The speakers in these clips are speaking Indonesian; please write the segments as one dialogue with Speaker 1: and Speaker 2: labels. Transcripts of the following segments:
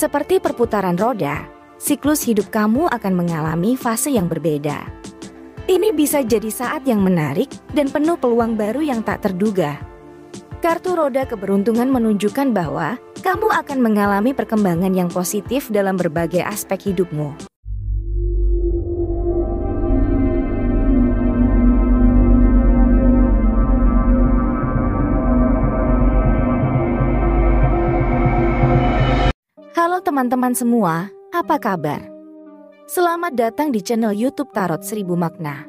Speaker 1: Seperti perputaran roda, siklus hidup kamu akan mengalami fase yang berbeda. Ini bisa jadi saat yang menarik dan penuh peluang baru yang tak terduga. Kartu roda keberuntungan menunjukkan bahwa kamu akan mengalami perkembangan yang positif dalam berbagai aspek hidupmu. Halo teman-teman semua, apa kabar? Selamat datang di channel YouTube Tarot 1000 Makna.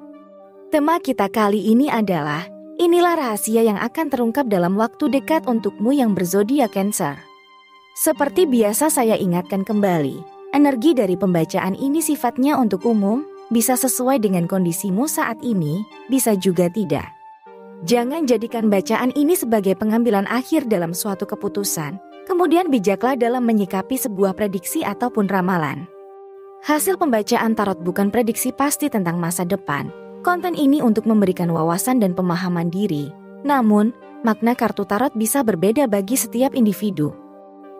Speaker 1: Tema kita kali ini adalah, inilah rahasia yang akan terungkap dalam waktu dekat untukmu yang berzodiak Cancer. Seperti biasa saya ingatkan kembali, energi dari pembacaan ini sifatnya untuk umum, bisa sesuai dengan kondisimu saat ini, bisa juga tidak. Jangan jadikan bacaan ini sebagai pengambilan akhir dalam suatu keputusan, kemudian bijaklah dalam menyikapi sebuah prediksi ataupun ramalan. Hasil pembacaan tarot bukan prediksi pasti tentang masa depan. Konten ini untuk memberikan wawasan dan pemahaman diri. Namun, makna kartu tarot bisa berbeda bagi setiap individu.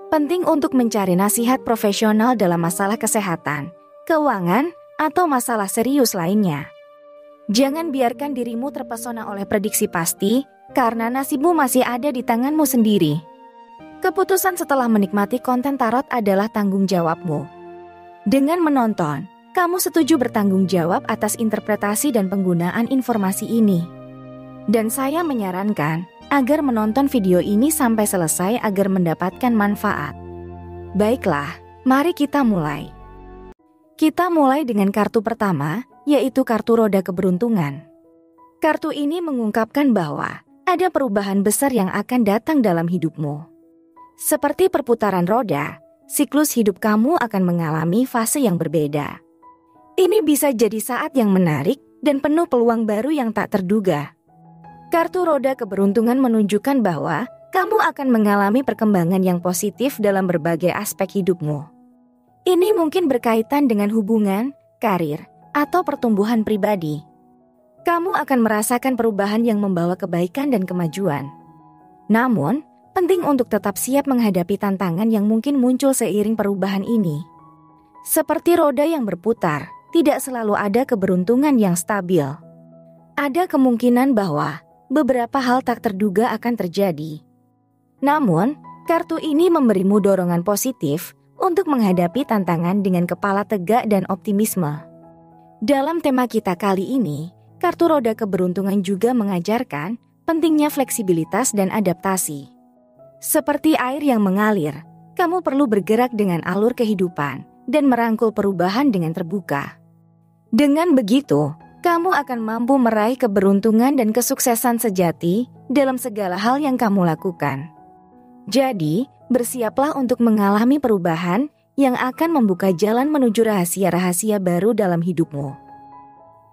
Speaker 1: Penting untuk mencari nasihat profesional dalam masalah kesehatan, keuangan, atau masalah serius lainnya. Jangan biarkan dirimu terpesona oleh prediksi pasti, karena nasibmu masih ada di tanganmu sendiri. Keputusan setelah menikmati konten tarot adalah tanggung jawabmu. Dengan menonton, kamu setuju bertanggung jawab atas interpretasi dan penggunaan informasi ini. Dan saya menyarankan agar menonton video ini sampai selesai agar mendapatkan manfaat. Baiklah, mari kita mulai. Kita mulai dengan kartu pertama, yaitu kartu roda keberuntungan. Kartu ini mengungkapkan bahwa ada perubahan besar yang akan datang dalam hidupmu. Seperti perputaran roda, siklus hidup kamu akan mengalami fase yang berbeda. Ini bisa jadi saat yang menarik dan penuh peluang baru yang tak terduga. Kartu roda keberuntungan menunjukkan bahwa kamu akan mengalami perkembangan yang positif dalam berbagai aspek hidupmu. Ini mungkin berkaitan dengan hubungan, karir, atau pertumbuhan pribadi. Kamu akan merasakan perubahan yang membawa kebaikan dan kemajuan. Namun, penting untuk tetap siap menghadapi tantangan yang mungkin muncul seiring perubahan ini. Seperti roda yang berputar, tidak selalu ada keberuntungan yang stabil. Ada kemungkinan bahwa beberapa hal tak terduga akan terjadi. Namun, kartu ini memberimu dorongan positif untuk menghadapi tantangan dengan kepala tegak dan optimisme. Dalam tema kita kali ini, kartu roda keberuntungan juga mengajarkan pentingnya fleksibilitas dan adaptasi. Seperti air yang mengalir, kamu perlu bergerak dengan alur kehidupan dan merangkul perubahan dengan terbuka. Dengan begitu, kamu akan mampu meraih keberuntungan dan kesuksesan sejati dalam segala hal yang kamu lakukan. Jadi, bersiaplah untuk mengalami perubahan yang akan membuka jalan menuju rahasia-rahasia baru dalam hidupmu.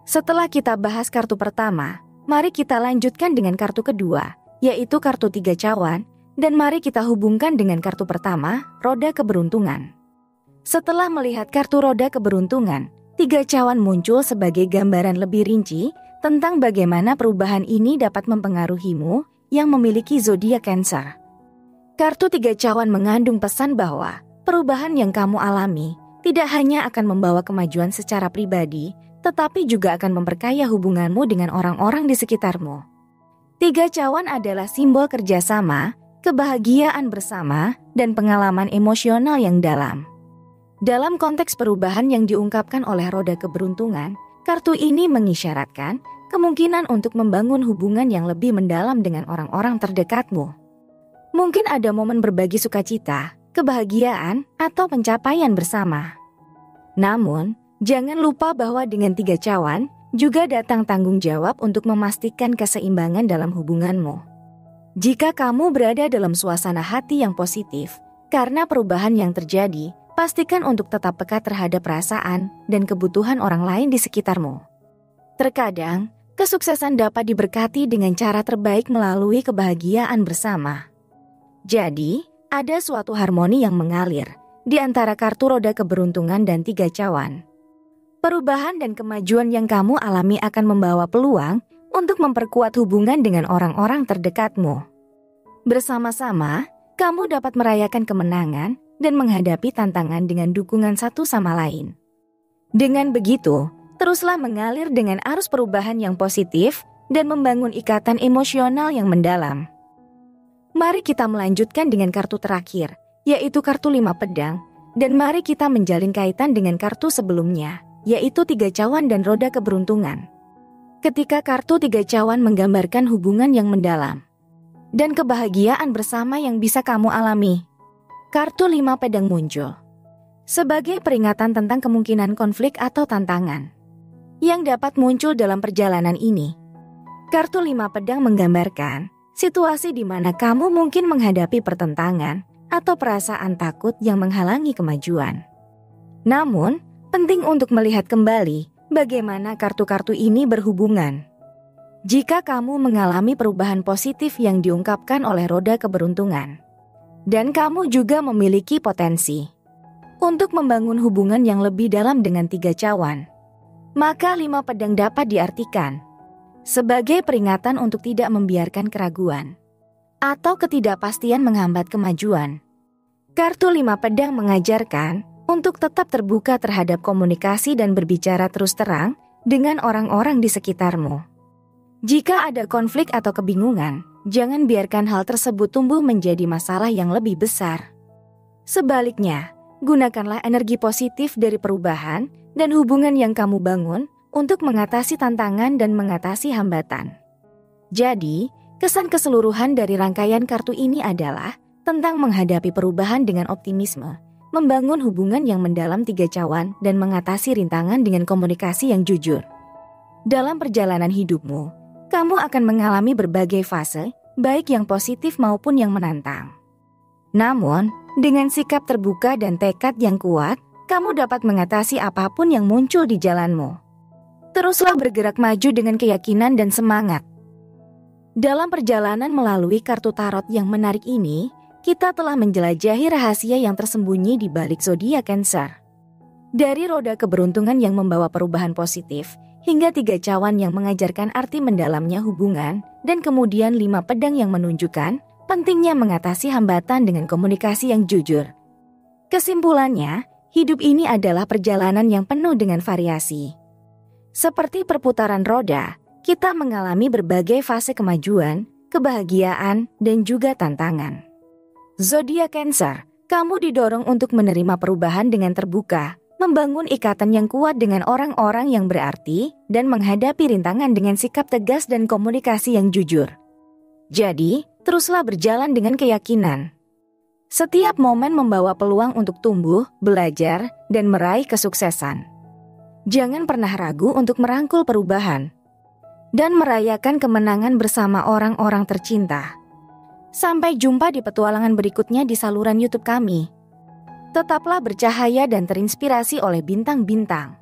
Speaker 1: Setelah kita bahas kartu pertama, mari kita lanjutkan dengan kartu kedua, yaitu kartu 3 cawan. Dan mari kita hubungkan dengan kartu pertama, roda keberuntungan. Setelah melihat kartu roda keberuntungan, 3 cawan muncul sebagai gambaran lebih rinci tentang bagaimana perubahan ini dapat mempengaruhimu yang memiliki zodiak Cancer. Kartu 3 cawan mengandung pesan bahwa perubahan yang kamu alami tidak hanya akan membawa kemajuan secara pribadi, tetapi juga akan memperkaya hubunganmu dengan orang-orang di sekitarmu. 3 cawan adalah simbol kerjasama, kebahagiaan bersama, dan pengalaman emosional yang dalam. Dalam konteks perubahan yang diungkapkan oleh roda keberuntungan, kartu ini mengisyaratkan kemungkinan untuk membangun hubungan yang lebih mendalam dengan orang-orang terdekatmu. Mungkin ada momen berbagi sukacita, kebahagiaan, atau pencapaian bersama. Namun, jangan lupa bahwa dengan 3 cawan, juga datang tanggung jawab untuk memastikan keseimbangan dalam hubunganmu. Jika kamu berada dalam suasana hati yang positif, karena perubahan yang terjadi, pastikan untuk tetap peka terhadap perasaan dan kebutuhan orang lain di sekitarmu. Terkadang, kesuksesan dapat diberkati dengan cara terbaik melalui kebahagiaan bersama. Jadi, ada suatu harmoni yang mengalir di antara kartu roda keberuntungan dan 3 cawan. Perubahan dan kemajuan yang kamu alami akan membawa peluang untuk memperkuat hubungan dengan orang-orang terdekatmu. Bersama-sama, kamu dapat merayakan kemenangan dan menghadapi tantangan dengan dukungan satu sama lain. Dengan begitu, teruslah mengalir dengan arus perubahan yang positif dan membangun ikatan emosional yang mendalam. Mari kita melanjutkan dengan kartu terakhir, yaitu kartu 5 pedang, dan mari kita menjalin kaitan dengan kartu sebelumnya, yaitu 3 cawan dan roda keberuntungan. Ketika kartu 3 cawan menggambarkan hubungan yang mendalam dan kebahagiaan bersama yang bisa kamu alami, kartu 5 pedang muncul sebagai peringatan tentang kemungkinan konflik atau tantangan yang dapat muncul dalam perjalanan ini. Kartu 5 pedang menggambarkan situasi di mana kamu mungkin menghadapi pertentangan atau perasaan takut yang menghalangi kemajuan. Namun, penting untuk melihat kembali bagaimana kartu-kartu ini berhubungan. Jika kamu mengalami perubahan positif yang diungkapkan oleh roda keberuntungan, dan kamu juga memiliki potensi untuk membangun hubungan yang lebih dalam dengan 3 cawan, maka 5 pedang dapat diartikan sebagai peringatan untuk tidak membiarkan keraguan atau ketidakpastian menghambat kemajuan. Kartu 5 pedang mengajarkan untuk tetap terbuka terhadap komunikasi dan berbicara terus terang dengan orang-orang di sekitarmu. Jika ada konflik atau kebingungan, jangan biarkan hal tersebut tumbuh menjadi masalah yang lebih besar. Sebaliknya, gunakanlah energi positif dari perubahan dan hubungan yang kamu bangun untuk mengatasi tantangan dan mengatasi hambatan. Jadi, kesan keseluruhan dari rangkaian kartu ini adalah tentang menghadapi perubahan dengan optimisme, membangun hubungan yang mendalam 3 cawan, dan mengatasi rintangan dengan komunikasi yang jujur. Dalam perjalanan hidupmu, kamu akan mengalami berbagai fase, baik yang positif maupun yang menantang. Namun, dengan sikap terbuka dan tekad yang kuat, kamu dapat mengatasi apapun yang muncul di jalanmu. Teruslah bergerak maju dengan keyakinan dan semangat. Dalam perjalanan melalui kartu tarot yang menarik ini, kita telah menjelajahi rahasia yang tersembunyi di balik zodiak Cancer. Dari roda keberuntungan yang membawa perubahan positif, hingga 3 cawan yang mengajarkan arti mendalamnya hubungan, dan kemudian 5 pedang yang menunjukkan pentingnya mengatasi hambatan dengan komunikasi yang jujur. Kesimpulannya, hidup ini adalah perjalanan yang penuh dengan variasi. Seperti perputaran roda, kita mengalami berbagai fase kemajuan, kebahagiaan, dan juga tantangan. Zodiak Cancer, kamu didorong untuk menerima perubahan dengan terbuka, membangun ikatan yang kuat dengan orang-orang yang berarti, dan menghadapi rintangan dengan sikap tegas dan komunikasi yang jujur. Jadi, teruslah berjalan dengan keyakinan. Setiap momen membawa peluang untuk tumbuh, belajar, dan meraih kesuksesan. Jangan pernah ragu untuk merangkul perubahan dan merayakan kemenangan bersama orang-orang tercinta. Sampai jumpa di petualangan berikutnya di saluran YouTube kami. Tetaplah bercahaya dan terinspirasi oleh bintang-bintang.